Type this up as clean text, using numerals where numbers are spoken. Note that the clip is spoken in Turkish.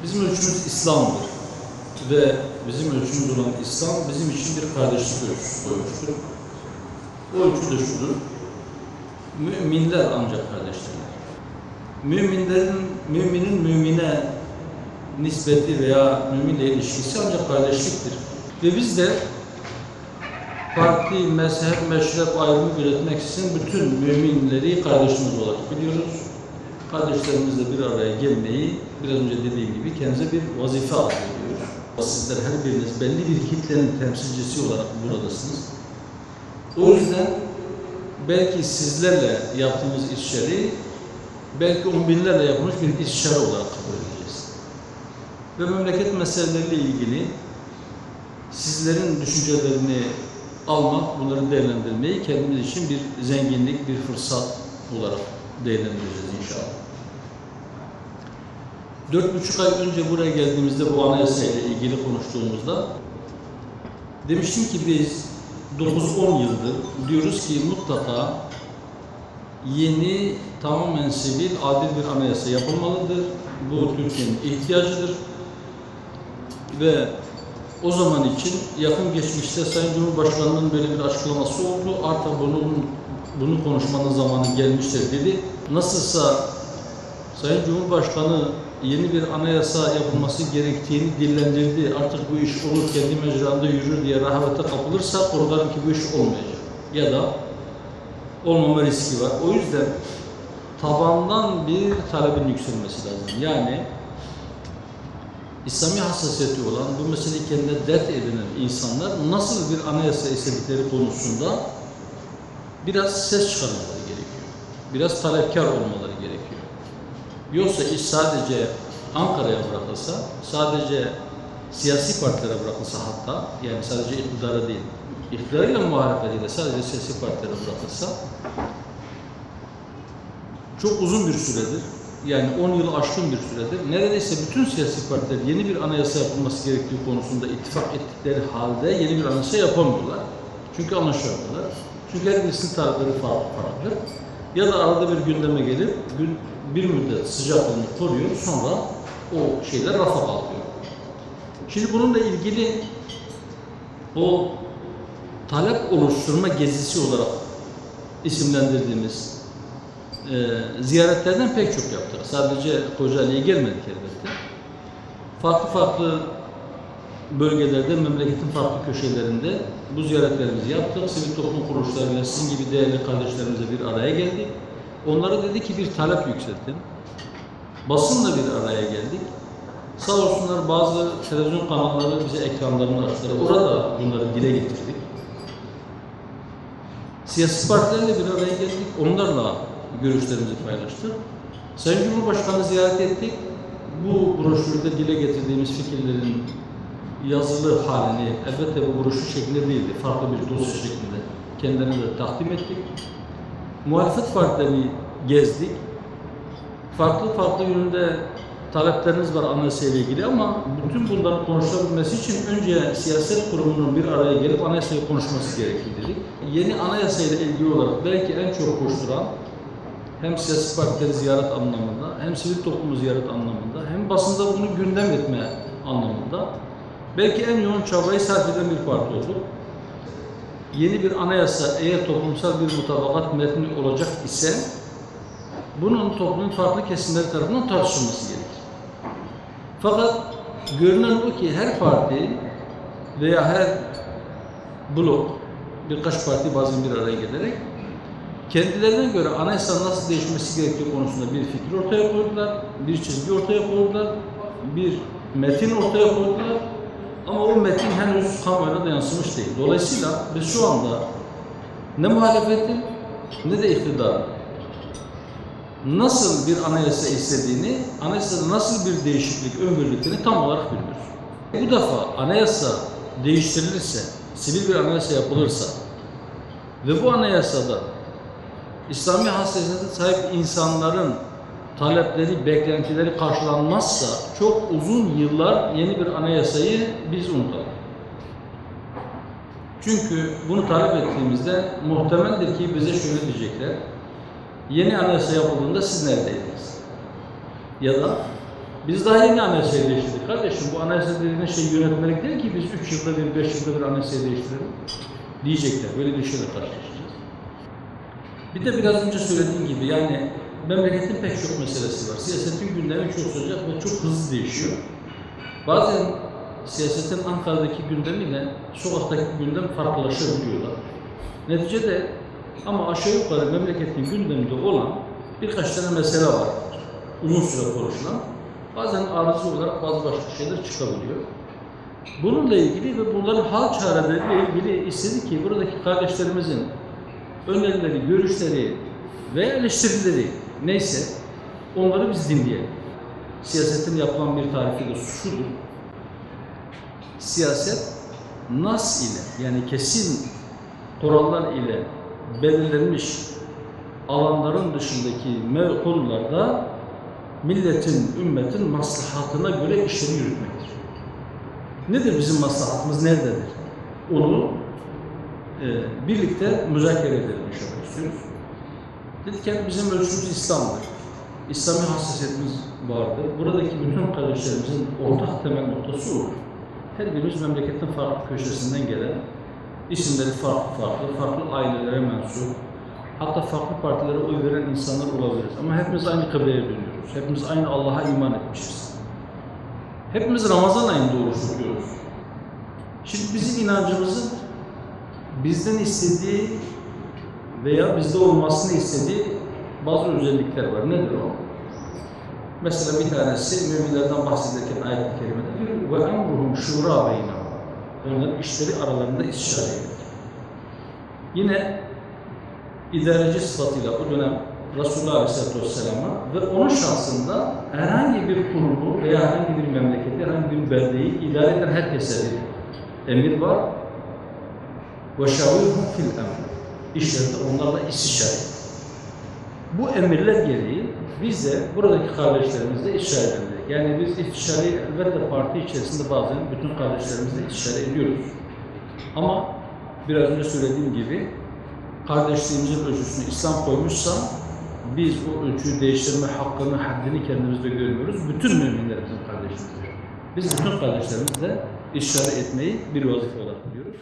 Bizim ölçümüz İslam'dır ve bizim ölçümüz olan İslam bizim için bir kardeşlik ölçüsü koymuştur. O ölçü de şudur: müminler ancak kardeştirler. Müminin mümine nispeti veya müminle ilişkisi ancak kardeşliktir. Ve biz de parti, mezhep, meşrep ayrımı üretmeksizin bütün müminleri kardeşimiz olarak biliyoruz. Kardeşlerimizle bir araya gelmeyi, biraz önce dediğim gibi, kendimize bir vazife atfediyoruz. Sizler her biriniz belli bir kitlenin temsilcisi olarak buradasınız. O yüzden belki sizlerle yaptığımız işleri, belki on binlerle yapılmış bir istişare olarak kabul edeceğiz. Ve memleket meseleleriyle ilgili sizlerin düşüncelerini almak, bunları değerlendirmeyi kendimiz için bir zenginlik, bir fırsat olarak değerlendireceğiz inşallah. 4,5 ay önce buraya geldiğimizde bu anayasa ile ilgili konuştuğumuzda demiştim ki biz 9-10 yıldır diyoruz ki mutlaka yeni, tamamen sivil, adil bir anayasa yapılmalıdır. Bu Türkiye'nin ihtiyacıdır. Ve o zaman için yakın geçmişte Sayın Cumhurbaşkanı'nın böyle bir açıklaması oldu. Artık bunu konuşmanın zamanı gelmiştir dedi. Nasılsa Sayın Cumhurbaşkanı yeni bir anayasa yapılması gerektiğini dillendirdi. Artık bu iş olur, kendi mecrasında yürür diye rahavete kapılırsa korkarım ki bu iş olmayacak. Ya da olmama riski var. O yüzden tabandan bir talebin yükselmesi lazım. Yani İslami hassasiyeti olan, bu meseleyi kendine dert edinen insanlar nasıl bir anayasa istedikleri konusunda biraz ses çıkarmaları gerekiyor. Biraz talepkar olmaları gerekiyor. Yoksa iş sadece Ankara'ya bırakılsa, sadece siyasi partilere bırakılsa, hatta yani sadece iktidara değil, iktidarıyla muhalefetiyle sadece siyasi partilere bırakılsa çok uzun bir süredir, yani 10 yılı aşkın bir süredir neredeyse bütün siyasi partiler yeni bir anayasa yapılması gerektiği konusunda ittifak ettikleri halde yeni bir anayasa yapamıyorlar. Çünkü anlaşamıyorlar. Çünkü her birisinin talepleri farklı. Ya da arada bir gündeme gelip bir müddet sıcaklığını koruyor, sonra o şeyler rafa kalkıyor. Şimdi bununla ilgili o talep oluşturma gezisi olarak isimlendirdiğimiz ziyaretlerden pek çok yaptık. Sadece Kocaeli'ye gelmedik elbette. Farklı bölgelerde, memleketin farklı köşelerinde bu ziyaretlerimizi yaptık. Sivil toplum kuruluşlarıyla sizin gibi değerli kardeşlerimizle bir araya geldik. Onlara dedi ki bir talep yükseltin. Basınla bir araya geldik. Sağ olsunlar bazı televizyon kanalları bize ekranlarını açtılar. Orada bunları dile getirdik. Siyasi partilerle bir araya geldik. Onlarla görüşlerimizi paylaştık. Sayın Cumhurbaşkanı ziyaret ettik. Bu broşürde dile getirdiğimiz fikirlerin yazılı halini, elbette bu broşür şeklinde değildi, farklı bir dosya şeklinde kendilerine de takdim ettik. Muhalefet partilerini gezdik. Farklı yönünde talepleriniz var anayasa ile ilgili ama bütün bunların konuşulabilmesi için önce siyaset kurumunun bir araya gelip anayasayı konuşması gerekir dedik. Yeni anayasa ile ilgili olarak belki en çok koşturan hem siyasi partileri ziyaret anlamında, hem sivil toplumu ziyaret anlamında, hem basında bunu gündem etme anlamında belki en yoğun çabayı sarf eden bir parti oldu. Yeni bir anayasa eğer toplumsal bir mutabakat metni olacak ise bunun toplumun farklı kesimleri tarafından tartışılması gerekir. Fakat görünen o ki her parti veya her blok, birkaç parti bazen bir araya gelerek kendilerine göre anayasa nasıl değişmesi gerektiği konusunda bir fikir ortaya koydular, bir çizgi ortaya koydular, bir metin ortaya koydular. Ama o metin henüz kamuoyuna da yansımış değil. Dolayısıyla biz şu anda ne muhalefetin ne de iktidarın nasıl bir anayasa istediğini, anayasada nasıl bir değişiklik öngördüklerini tam olarak bilmiyoruz. Bu defa anayasa değiştirilirse, sivil bir anayasa yapılırsa ve bu anayasada İslami hassasiyete sahip insanların talepleri, beklentileri karşılanmazsa çok uzun yıllar yeni bir anayasayı biz unutalım. Çünkü bunu talep ettiğimizde muhtemeldir ki bize şöyle diyecekler: yeni anayasa yapıldığında siz neredeydiniz? Ya da Biz daha yeni anayasayı değiştirdik. Kardeşim bu anayasa dediğin şey yönetmelik değil ki biz 3 yılda bir, 5 yılda bir anayasayı değiştirelim diyecekler. Böyle bir şeyle karşılaşacağız. Bir de biraz önce söylediğim gibi yani memleketin pek çok meselesi var. Siyasetin gündemi çok sıcak ve çok hızlı değişiyor. Bazen siyasetin Ankara'daki gündemiyle sokaktaki gündem farklılaşabiliyorlar. Neticede ama aşağı yukarı memleketin gündeminde olan birkaç tane mesele var. Uzun süre konuşulan. Bazen arıza olarak bazı başka şeyler çıkabiliyor. Bununla ilgili ve bunların hal çareleriyle ilgili istedik ki buradaki kardeşlerimizin önerileri, görüşleri ve eleştirileri neyse onları biz dinleyelim. Siyasetin yapılan bir tarifi de şudur. Siyaset nas ile yani kesin kurallar ile belirlenmiş alanların dışındaki konularda milletin, ümmetin maslahatına göre işleri yürütmektir. Nedir bizim maslahatımız, nerededir? Onu birlikte müzakere edelim inşallah istiyoruz. Dedik yani bizim ölçümüz İslam'dır. İslami hassasiyetimiz vardır. Buradaki bütün kardeşlerimizin ortak temel noktası olur. Her birimiz memleketin farklı köşesinden gelen, isimleri farklı ailelere mensup, hatta farklı partilere oy veren insanlar olabiliriz. Ama hepimiz aynı kıbleye dönüyoruz. Hepimiz aynı Allah'a iman etmişiz. Hepimiz Ramazan ayında oruç tutuyoruz. Şimdi bizim inancımızın bizden istediği veya bizde olmasını istediği bazı özellikler var. Nedir o? Mesela bir tanesi müminlerden bahsederken ayet-i kerimede diyor ve emruhum şura beynehum. Onların işleri aralarında istişare edilir. Yine idareci sıfatıyla o dönem Resulullah Aleyhisselatü Vesselam'a ve onun şahsında herhangi bir kurumu veya herhangi bir memleketi, herhangi bir beldeyi idare eden herkese bir emir var. وَشَاوِرْهُمْ فِي الْاَمْرِ İşlerde onlarla istişare. Bu emirler gereği biz de buradaki kardeşlerimizle istişare edelim. Yani biz istişareyi elbette parti içerisinde bazen bütün kardeşlerimizle istişare ediyoruz. Ama biraz önce söylediğim gibi kardeşliğimizin ölçüsünü İslam koymuşsa biz o ölçüyü değiştirme hakkını, haddini kendimizde görmüyoruz. Bütün müminler bizim kardeşimizdir. Biz bütün kardeşlerimizle istişare etmeyi bir vazife olarak biliyoruz.